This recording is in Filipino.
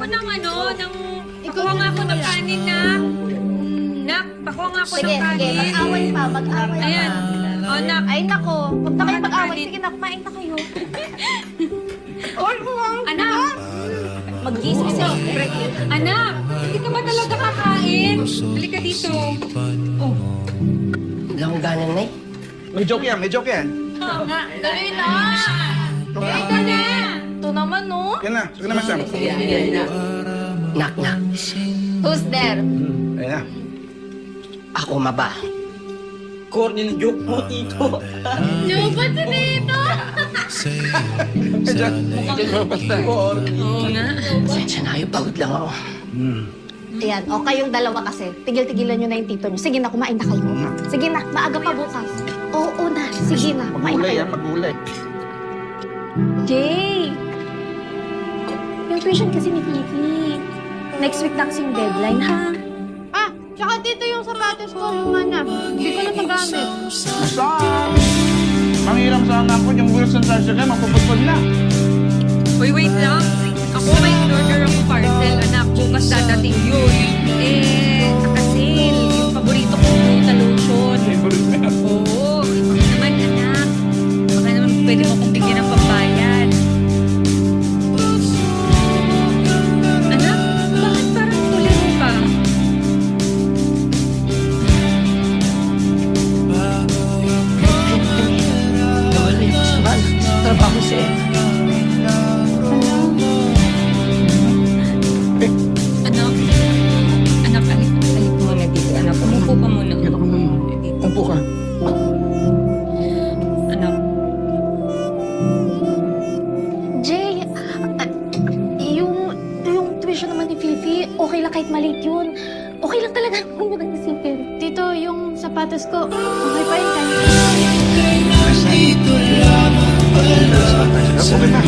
ng pakuha nga ako ng kanin, Nak. Nak, pakuha nga ako ng Sige, kanin. mag-away pa, mag-away pa. Ayan. Oh, Nak. Ay, nako. Huwag na kayo mag-away. Kanin. Sige na, kumain na kayo. Anak! Mag-gising siya. Anak! Hindi ka ba talaga kakain? Halika dito. Langganan na eh. May joke yan, may joke yan. Oo nga. Dali na! Ito na! Ito naman, no? Yan na, sige naman Sam. Nak. Who's there? Ayan na. Ako maba. Corny na joke mo, Tito. Lupa si Tito! Oo nga. Sensya na kayo, pagod lang ako. Ayan, o kayong dalawa kasi. Tigil-tigilan nyo na yung tito nyo. Sige na, kumain na kayo. Sige na, maaga pa bukas. Oo na, sige na, kumain na Magulay kayo. yan, magulay. Jay! Yung tuition kasi ni Fifi. Next week na kasi yung deadline, ha? Ah, tsaka dito yung sapatos ko, lumana. Hindi ko na magamit. Sam! Manghiram sana ako yung wheels ng tricycle, mapuputpod na. Uy, wait lang. Ako may order ako parcel, anak. Bukas dadating yun. Saka sale. Yung paborito kong na lotion. Favorite na yan. Oo. Baka naman, anak. Baka naman pwede mo kong bigyan ng pambayad. Anak, bakit parang tuliro ka? Nawala yung kusuman. Trabaho siya. Anak, alik muna dito. Anak, umupo ka muna. Ito ka muna. Dito. Upo ka. Anak, Jay, yung tuition naman ni Fifi, okay lang kahit maliit yun. Okay lang talaga kung mo nang isipin. Tito, yung sapatos ko, okay pa rin kanina. Okay na. Okay na.